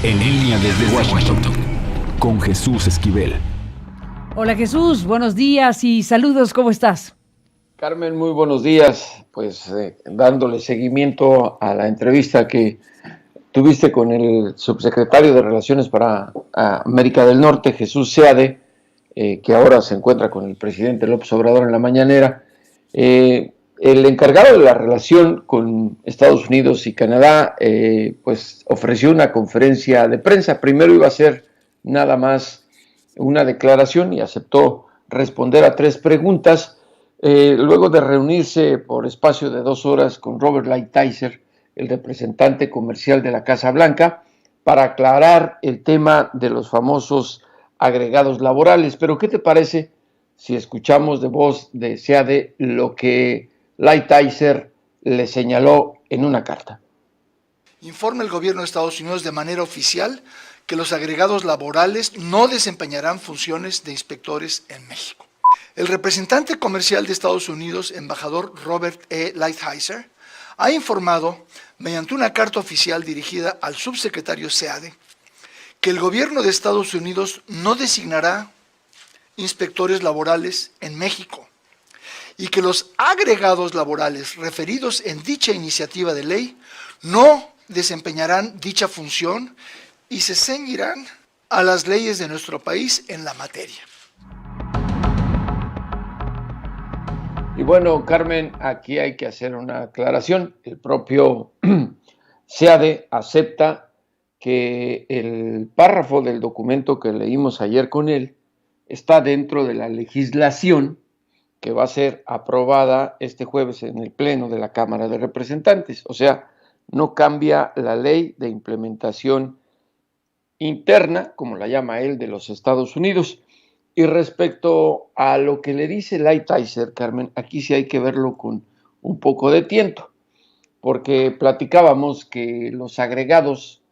En línea desde Washington, con Jesús Esquivel. Hola Jesús, buenos días y saludos, ¿cómo estás? Carmen, muy buenos días. Pues dándole seguimiento a la entrevista que tuviste con el subsecretario de Relaciones para América del Norte, Jesús Seade, que ahora se encuentra con el presidente López Obrador en la mañanera. El encargado de la relación con Estados Unidos y Canadá, pues ofreció una conferencia de prensa. Primero iba a ser nada más una declaración y aceptó responder a 3 preguntas. Luego de reunirse por espacio de 2 horas con Robert Lighthizer, el representante comercial de la Casa Blanca, para aclarar el tema de los famosos agregados laborales. Pero, ¿qué te parece si escuchamos de voz de Seade lo que Lighthizer le señaló en una carta? Informa el gobierno de Estados Unidos de manera oficial que los agregados laborales no desempeñarán funciones de inspectores en México. El representante comercial de Estados Unidos, embajador Robert E. Lighthizer, ha informado, mediante una carta oficial dirigida al subsecretario Seade, que el gobierno de Estados Unidos no designará inspectores laborales en México y que los agregados laborales referidos en dicha iniciativa de ley no desempeñarán dicha función y se ceñirán a las leyes de nuestro país en la materia. Y bueno, Carmen, aquí hay que hacer una aclaración. El propio Seade acepta que el párrafo del documento que leímos ayer con él está dentro de la legislación que va a ser aprobada este jueves en el Pleno de la Cámara de Representantes. O sea, no cambia la ley de implementación interna, como la llama él, de los Estados Unidos. Y respecto a lo que le dice Lighthizer, Carmen, aquí sí hay que verlo con un poco de tiento, porque platicábamos que los agregados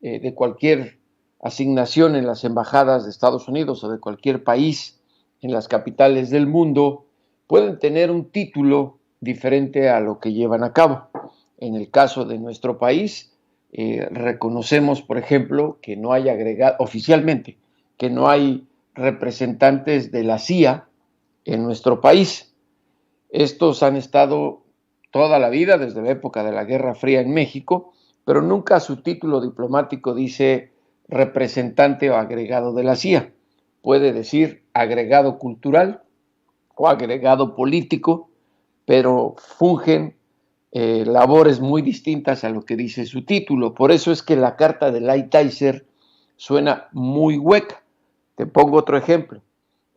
de cualquier asignación en las embajadas de Estados Unidos o de cualquier país en las capitales del mundo pueden tener un título diferente a lo que llevan a cabo. En el caso de nuestro país, reconocemos, por ejemplo, que no hay oficialmente, que no hay representantes de la CIA en nuestro país. Estos han estado toda la vida, desde la época de la Guerra Fría en México, pero nunca su título diplomático dice representante o agregado de la CIA. Puede decir agregado cultural o agregado político, pero fungen labores muy distintas a lo que dice su título. Por eso es que la carta de Lighthizer suena muy hueca. Te pongo otro ejemplo.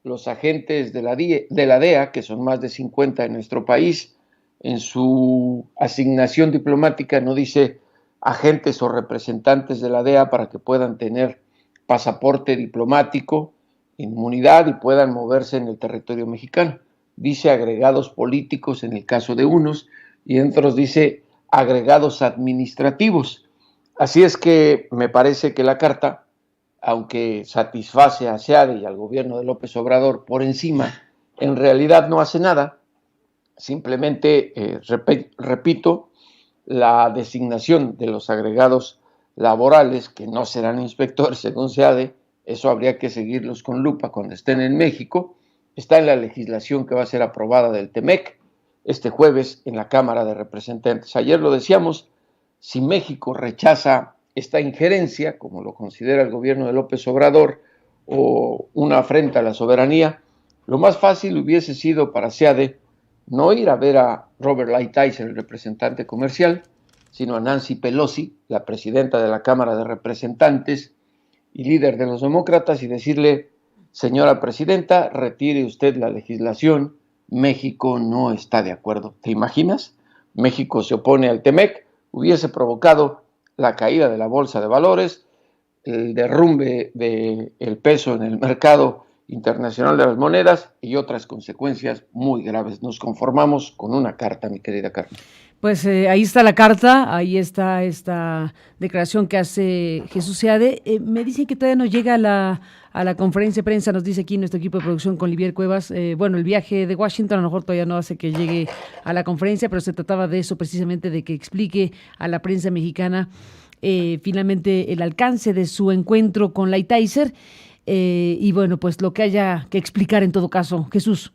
Los agentes de la DEA, que son más de 50 en nuestro país, en su asignación diplomática no dice agentes o representantes de la DEA para que puedan tener pasaporte diplomático, inmunidad y puedan moverse en el territorio mexicano. Dice agregados políticos en el caso de unos y en otros dice agregados administrativos. Así es que me parece que la carta, aunque satisface a Seade y al gobierno de López Obrador por encima, en realidad no hace nada. Simplemente, repito, la designación de los agregados laborales, que no serán inspectores según Seade, eso habría que seguirlos con lupa cuando estén en México, está en la legislación que va a ser aprobada del TEMEC este jueves en la Cámara de Representantes. Ayer lo decíamos, si México rechaza esta injerencia, como lo considera el gobierno de López Obrador, o una afrenta a la soberanía, lo más fácil hubiese sido para Seade no ir a ver a Robert Lighthizer, el representante comercial, sino a Nancy Pelosi, la presidenta de la Cámara de Representantes y líder de los demócratas, y decirle: señora presidenta, retire usted la legislación, México no está de acuerdo. ¿Te imaginas? México se opone al TEMEC, hubiese provocado la caída de la bolsa de valores, el derrumbe del peso en el mercado internacional de las monedas y otras consecuencias muy graves. Nos conformamos con una carta, mi querida Carmen. Pues ahí está la carta, ahí está esta declaración que hace Jesús Seade. Me dicen que todavía no llega a la conferencia de prensa, nos dice aquí nuestro equipo de producción con Livier Cuevas. Bueno, el viaje de Washington a lo mejor todavía no hace que llegue a la conferencia, pero se trataba de eso precisamente, de que explique a la prensa mexicana finalmente el alcance de su encuentro con Lighthizer y bueno, pues lo que haya que explicar en todo caso. Jesús.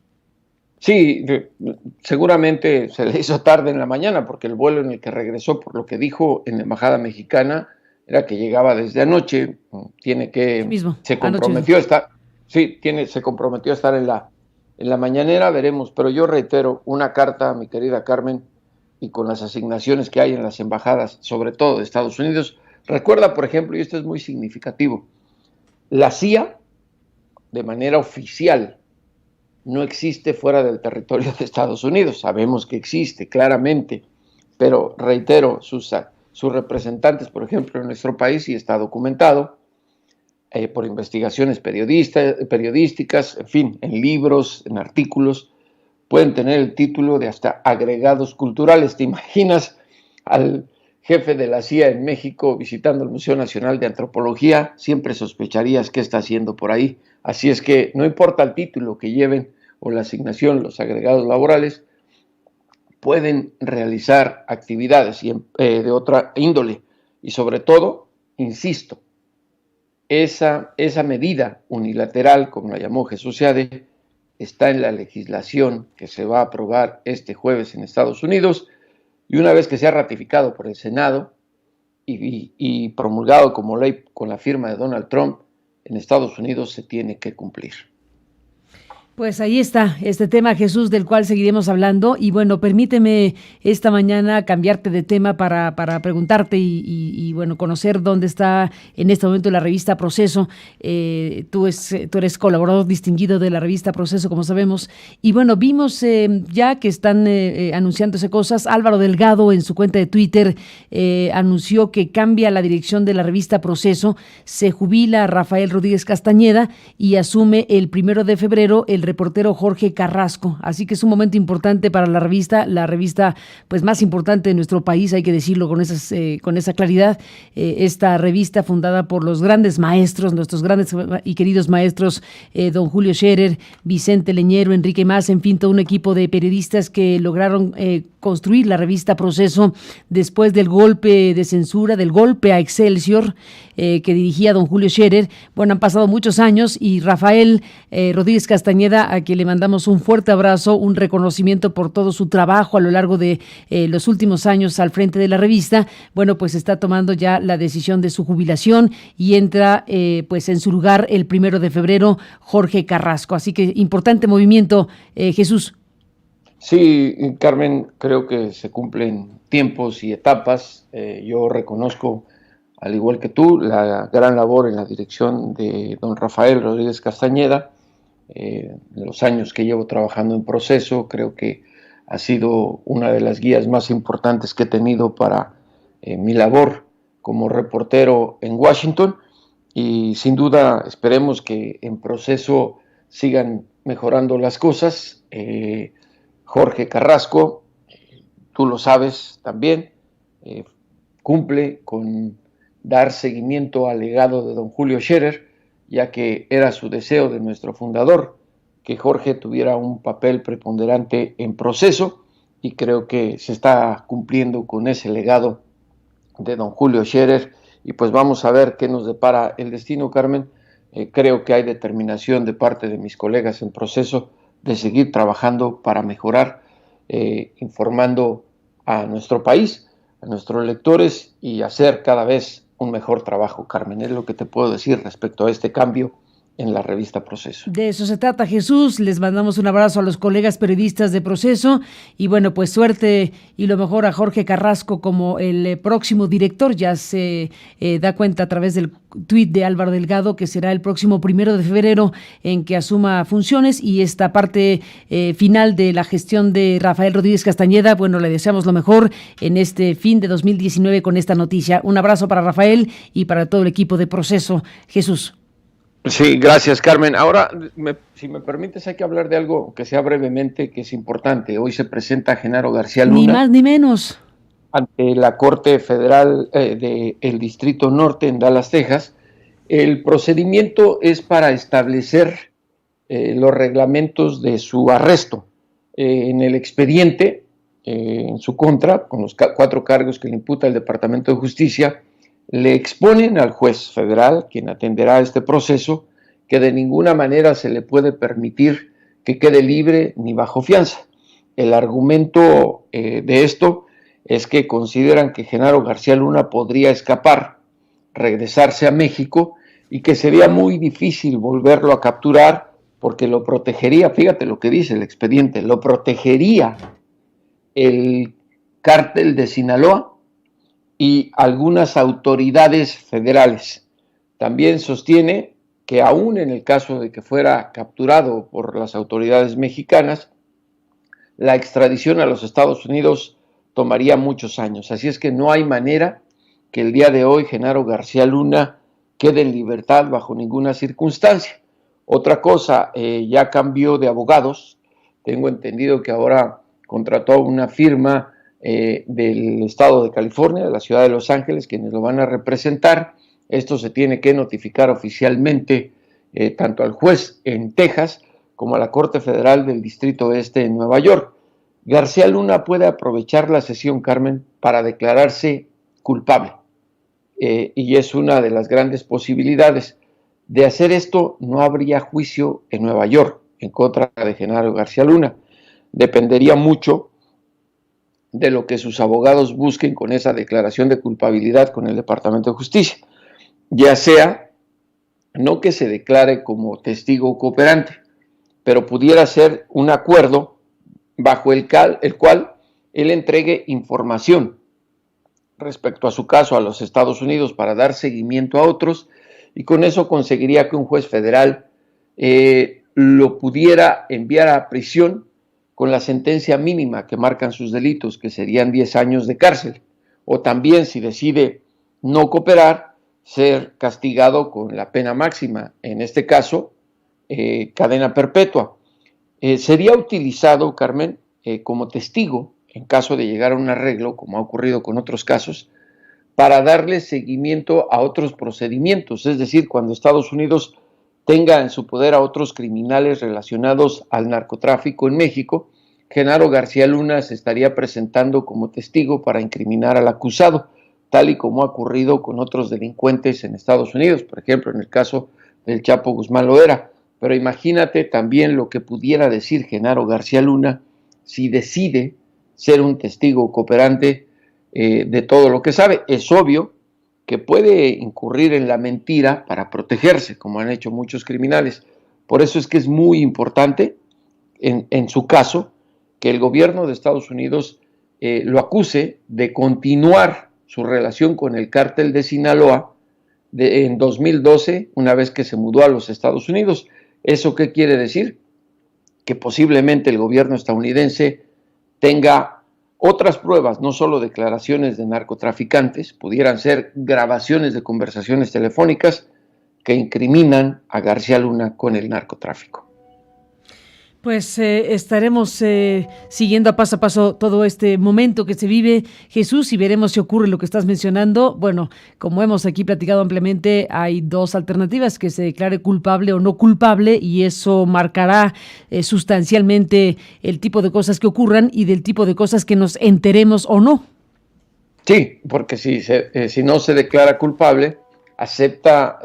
Sí, seguramente se le hizo tarde en la mañana porque el vuelo en el que regresó, por lo que dijo en la embajada mexicana, era que llegaba desde anoche. Se comprometió a estar en la mañanera, veremos. Pero yo reitero, una carta, mi querida Carmen, y con las asignaciones que hay en las embajadas, sobre todo de Estados Unidos. Recuerda, por ejemplo, y esto es muy significativo, la CIA, de manera oficial, no existe fuera del territorio de Estados Unidos. Sabemos que existe, claramente, pero reitero, sus representantes, por ejemplo, en nuestro país, y está documentado por investigaciones periodísticas, en fin, en libros, en artículos, pueden tener el título de hasta agregados culturales. ¿Te imaginas al jefe de la CIA en México visitando el Museo Nacional de Antropología? Siempre sospecharías qué está haciendo por ahí. Así es que no importa el título que lleven o la asignación, los agregados laborales, pueden realizar actividades de otra índole. Y sobre todo, insisto, esa medida unilateral, como la llamó Jesús Seade, está en la legislación que se va a aprobar este jueves en Estados Unidos, y una vez que sea ratificado por el Senado y promulgado como ley con la firma de Donald Trump, en Estados Unidos se tiene que cumplir. Pues ahí está este tema, Jesús, del cual seguiremos hablando. Y bueno, permíteme esta mañana cambiarte de tema para preguntarte y bueno, conocer dónde está en este momento la revista Proceso. Tú eres colaborador distinguido de la revista Proceso, como sabemos. Y bueno, vimos ya que están anunciándose cosas. Álvaro Delgado, en su cuenta de Twitter, anunció que cambia la dirección de la revista Proceso. Se jubila Rafael Rodríguez Castañeda y asume el 1 de febrero el reportero Jorge Carrasco. Así que es un momento importante para la revista pues más importante de nuestro país, hay que decirlo con esa claridad. Esta revista fundada por los grandes maestros, nuestros grandes y queridos maestros, don Julio Scherer, Vicente Leñero, Enrique Mas, en fin, todo un equipo de periodistas que lograron construir la revista Proceso después del golpe de censura, del golpe a Excelsior que dirigía don Julio Scherer. Bueno, han pasado muchos años y Rafael Rodríguez Castañeda, a quien le mandamos un fuerte abrazo, un reconocimiento por todo su trabajo a lo largo de los últimos años al frente de la revista. Bueno, pues está tomando ya la decisión de su jubilación y entra pues en su lugar el 1 de febrero Jorge Carrasco. Así que importante movimiento, Jesús. Sí, Carmen, creo que se cumplen tiempos y etapas. Yo reconozco, al igual que tú, la gran labor en la dirección de don Rafael Rodríguez Castañeda. En los años que llevo trabajando en Proceso, creo que ha sido una de las guías más importantes que he tenido para mi labor como reportero en Washington, y sin duda esperemos que en Proceso sigan mejorando las cosas. Jorge Carrasco, tú lo sabes también, cumple con dar seguimiento al legado de don Julio Scherer, ya que era su deseo de nuestro fundador que Jorge tuviera un papel preponderante en Proceso, y creo que se está cumpliendo con ese legado de don Julio Scherer, y pues vamos a ver qué nos depara el destino, Carmen. Creo que hay determinación de parte de mis colegas en Proceso de seguir trabajando para mejorar, informando a nuestro país, a nuestros lectores, y hacer cada vez un mejor trabajo, Carmen. Es lo que te puedo decir respecto a este cambio en la revista Proceso. De eso se trata, Jesús. Les mandamos un abrazo a los colegas periodistas de Proceso y bueno, pues suerte y lo mejor a Jorge Carrasco como el próximo director. Ya se da cuenta a través del tuit de Álvaro Delgado que será el próximo 1 de febrero en que asuma funciones, y esta parte final de la gestión de Rafael Rodríguez Castañeda, bueno, le deseamos lo mejor en este fin de 2019 con esta noticia. Un abrazo para Rafael y para todo el equipo de Proceso. Jesús. Sí, gracias, Carmen. Ahora, si me permites, hay que hablar de algo que sea brevemente, que es importante. Hoy se presenta Genaro García Luna. Ni más ni menos. Ante la Corte Federal del Distrito Norte en Dallas, Texas. El procedimiento es para establecer los reglamentos de su arresto. En el expediente, en su contra, con los 4 cargos que le imputa el Departamento de Justicia, le exponen al juez federal, quien atenderá este proceso, que de ninguna manera se le puede permitir que quede libre ni bajo fianza. El argumento de esto es que consideran que Genaro García Luna podría escapar, regresarse a México y que sería muy difícil volverlo a capturar porque lo protegería, fíjate lo que dice el expediente, lo protegería el cártel de Sinaloa y algunas autoridades federales. También sostiene que aún en el caso de que fuera capturado por las autoridades mexicanas, la extradición a los Estados Unidos tomaría muchos años. Así es que no hay manera que el día de hoy Genaro García Luna quede en libertad bajo ninguna circunstancia. Otra cosa, ya cambió de abogados. Tengo entendido que ahora contrató una firma del estado de California, de la ciudad de Los Ángeles, quienes lo van a representar. Esto se tiene que notificar oficialmente tanto al juez en Texas como a la Corte Federal del Distrito Este en Nueva York. García Luna puede aprovechar la sesión, Carmen, para declararse culpable. Y es una de las grandes posibilidades. De hacer esto, no habría juicio en Nueva York en contra de Genaro García Luna. Dependería mucho de lo que sus abogados busquen con esa declaración de culpabilidad con el Departamento de Justicia. Ya sea, no que se declare como testigo cooperante, pero pudiera ser un acuerdo bajo el cual él entregue información respecto a su caso a los Estados Unidos para dar seguimiento a otros, y con eso conseguiría que un juez federal lo pudiera enviar a prisión con la sentencia mínima que marcan sus delitos, que serían 10 años de cárcel, o también, si decide no cooperar, ser castigado con la pena máxima, en este caso, cadena perpetua. Sería utilizado, Carmen, como testigo, en caso de llegar a un arreglo, como ha ocurrido con otros casos, para darle seguimiento a otros procedimientos, es decir, cuando Estados Unidos tenga en su poder a otros criminales relacionados al narcotráfico en México, Genaro García Luna se estaría presentando como testigo para incriminar al acusado, tal y como ha ocurrido con otros delincuentes en Estados Unidos, por ejemplo, en el caso del Chapo Guzmán Loera. Pero imagínate también lo que pudiera decir Genaro García Luna si decide ser un testigo cooperante de todo lo que sabe. Es obvio que puede incurrir en la mentira para protegerse, como han hecho muchos criminales. Por eso es que es muy importante, en su caso, que el gobierno de Estados Unidos lo acuse de continuar su relación con el cártel de Sinaloa en 2012, una vez que se mudó a los Estados Unidos. ¿Eso qué quiere decir? Que posiblemente el gobierno estadounidense tenga otras pruebas, no solo declaraciones de narcotraficantes, pudieran ser grabaciones de conversaciones telefónicas que incriminan a García Luna con el narcotráfico. Pues estaremos siguiendo a paso todo este momento que se vive, Jesús, y veremos si ocurre lo que estás mencionando. Bueno, como hemos aquí platicado ampliamente, hay dos alternativas: que se declare culpable o no culpable, y eso marcará sustancialmente el tipo de cosas que ocurran y del tipo de cosas que nos enteremos o no. Sí, porque si no se declara culpable, acepta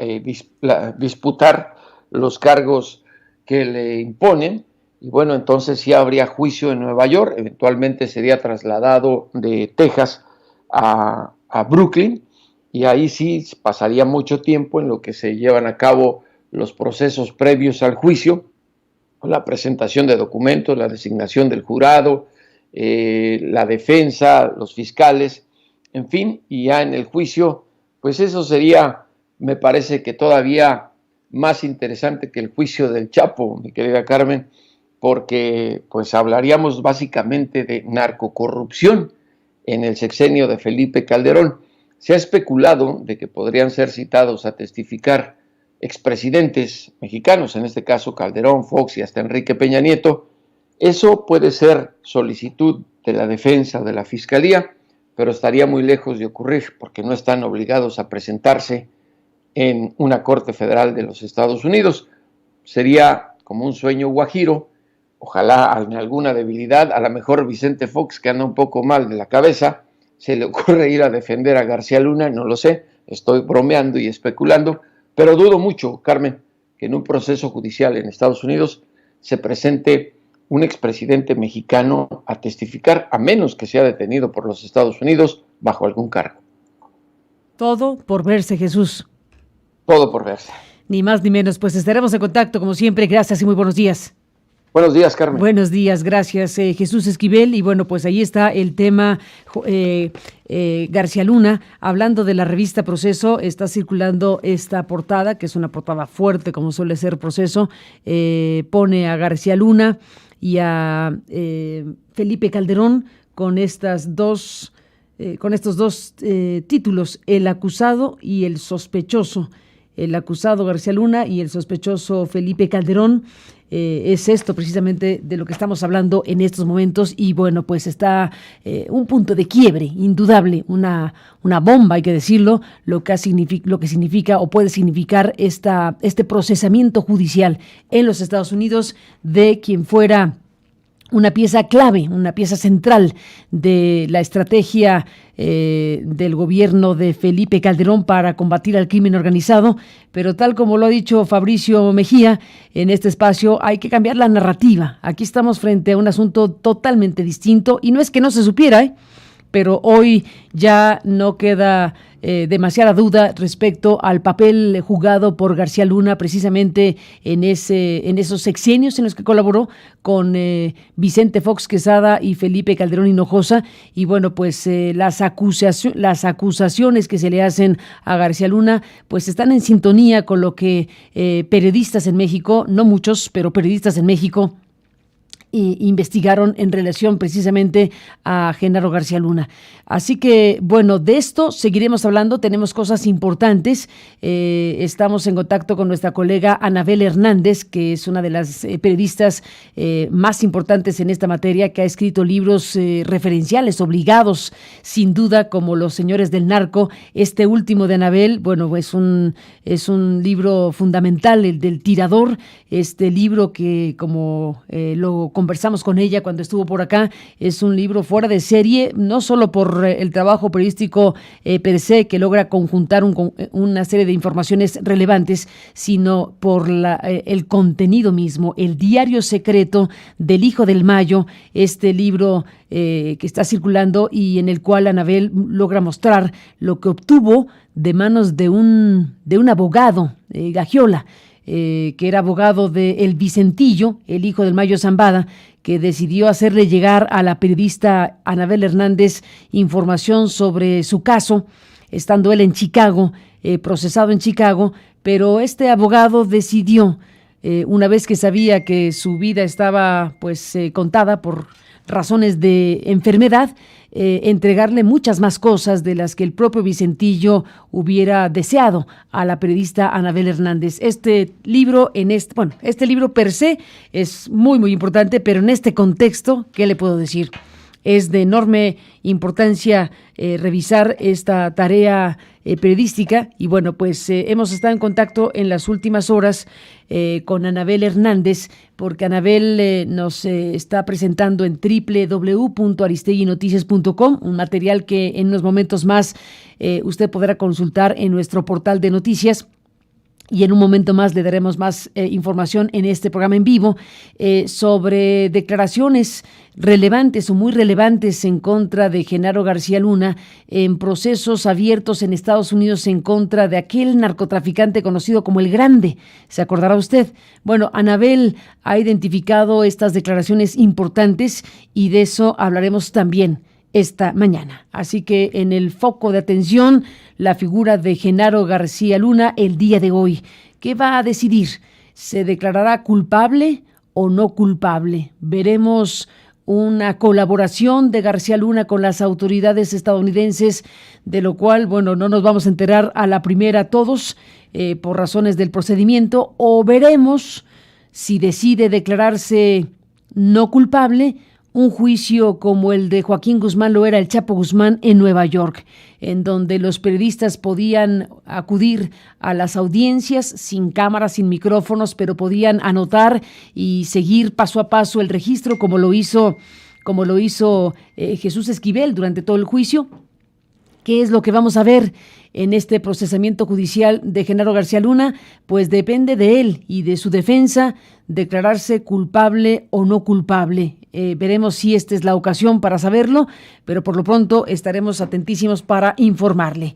disputar los cargos que le imponen. Y bueno, entonces sí habría juicio en Nueva York, eventualmente sería trasladado de Texas a Brooklyn, y ahí sí pasaría mucho tiempo en lo que se llevan a cabo los procesos previos al juicio, la presentación de documentos, la designación del jurado, la defensa, los fiscales, en fin, y ya en el juicio, pues eso sería, me parece que todavía más interesante que el juicio del Chapo, mi querida Carmen, porque pues hablaríamos básicamente de narcocorrupción en el sexenio de Felipe Calderón. Se ha especulado de que podrían ser citados a testificar expresidentes mexicanos, en este caso Calderón, Fox y hasta Enrique Peña Nieto. Eso puede ser solicitud de la defensa o de la fiscalía, pero estaría muy lejos de ocurrir porque no están obligados a presentarse en una corte federal de los Estados Unidos. Sería como un sueño guajiro. Ojalá en alguna debilidad, a lo mejor Vicente Fox, que anda un poco mal de la cabeza, se le ocurre ir a defender a García Luna, no lo sé, estoy bromeando y especulando, pero dudo mucho, Carmen, que en un proceso judicial en Estados Unidos se presente un expresidente mexicano a testificar, a menos que sea detenido por los Estados Unidos bajo algún cargo. Todo por verse, Jesús. Todo por verse. Ni más ni menos, pues estaremos en contacto como siempre. Gracias y muy buenos días. Buenos días, Carmen. Buenos días, gracias Jesús Esquivel. Y bueno, pues ahí está el tema. García Luna, hablando de la revista Proceso, está circulando esta portada, que es una portada fuerte como suele ser Proceso. Pone a García Luna y a Felipe Calderón con estos dos títulos, el acusado y el sospechoso. El acusado García Luna y el sospechoso Felipe Calderón. Es esto precisamente de lo que estamos hablando en estos momentos, y bueno, pues está un punto de quiebre indudable, una bomba, hay que decirlo, lo que significa o puede significar este procesamiento judicial en los Estados Unidos de quien fuera una pieza clave, una pieza central de la estrategia del gobierno de Felipe Calderón para combatir al crimen organizado. Pero tal como lo ha dicho Fabricio Mejía en este espacio, hay que cambiar la narrativa. Aquí estamos frente a un asunto totalmente distinto, y no es que no se supiera, pero hoy ya no queda demasiada duda respecto al papel jugado por García Luna precisamente en esos sexenios en los que colaboró con Vicente Fox Quesada y Felipe Calderón Hinojosa. Y bueno, pues las acusaciones que se le hacen a García Luna pues están en sintonía con lo que periodistas en México, no muchos, pero periodistas en México investigaron en relación precisamente a Genaro García Luna. Así que, bueno, de esto seguiremos hablando, tenemos cosas importantes. Estamos en contacto con nuestra colega Anabel Hernández, que es una de las periodistas más importantes en esta materia, que ha escrito libros referenciales, obligados, sin duda, como Los Señores del Narco. Este último de Anabel, bueno, es un libro fundamental, el del Tirador, este libro que, como lo conversamos con ella cuando estuvo por acá, es un libro fuera de serie, no solo por el trabajo periodístico per se, que logra conjuntar una serie de informaciones relevantes, sino por el contenido mismo, el diario secreto del Hijo del Mayo, este libro que está circulando y en el cual Anabel logra mostrar lo que obtuvo de manos de un abogado, Gagiola, que era abogado de El Vicentillo, el hijo del Mayo Zambada, que decidió hacerle llegar a la periodista Anabel Hernández información sobre su caso, estando él en Chicago, procesado en Chicago, pero este abogado decidió, una vez que sabía que su vida estaba contada por razones de enfermedad, entregarle muchas más cosas de las que el propio Vicentillo hubiera deseado a la periodista Anabel Hernández. Este libro per se es muy, muy importante, pero en este contexto, ¿qué le puedo decir? Es de enorme importancia revisar esta tarea periodística, y bueno, pues hemos estado en contacto en las últimas horas con Anabel Hernández, porque Anabel nos está presentando en www.aristeguinoticias.com un material que en unos momentos más usted podrá consultar en nuestro portal de noticias. Y en un momento más le daremos más información en este programa en vivo sobre declaraciones relevantes o muy relevantes en contra de Genaro García Luna en procesos abiertos en Estados Unidos en contra de aquel narcotraficante conocido como El Grande. ¿Se acordará usted? Bueno, Anabel ha identificado estas declaraciones importantes y de eso hablaremos también esta mañana. Así que en el foco de atención, la figura de Genaro García Luna el día de hoy. ¿Qué va a decidir? ¿Se declarará culpable o no culpable? Veremos una colaboración de García Luna con las autoridades estadounidenses, de lo cual, bueno, no nos vamos a enterar a la primera todos por razones del procedimiento, o veremos si decide declararse no culpable, un juicio como el de Joaquín Guzmán lo era el Chapo Guzmán en Nueva York, en donde los periodistas podían acudir a las audiencias sin cámaras, sin micrófonos, pero podían anotar y seguir paso a paso el registro, como lo hizo Jesús Esquivel durante todo el juicio. ¿Qué es lo que vamos a ver en este procesamiento judicial de Genaro García Luna, pues depende de él y de su defensa declararse culpable o no culpable. Veremos si esta es la ocasión para saberlo, pero por lo pronto estaremos atentísimos para informarle.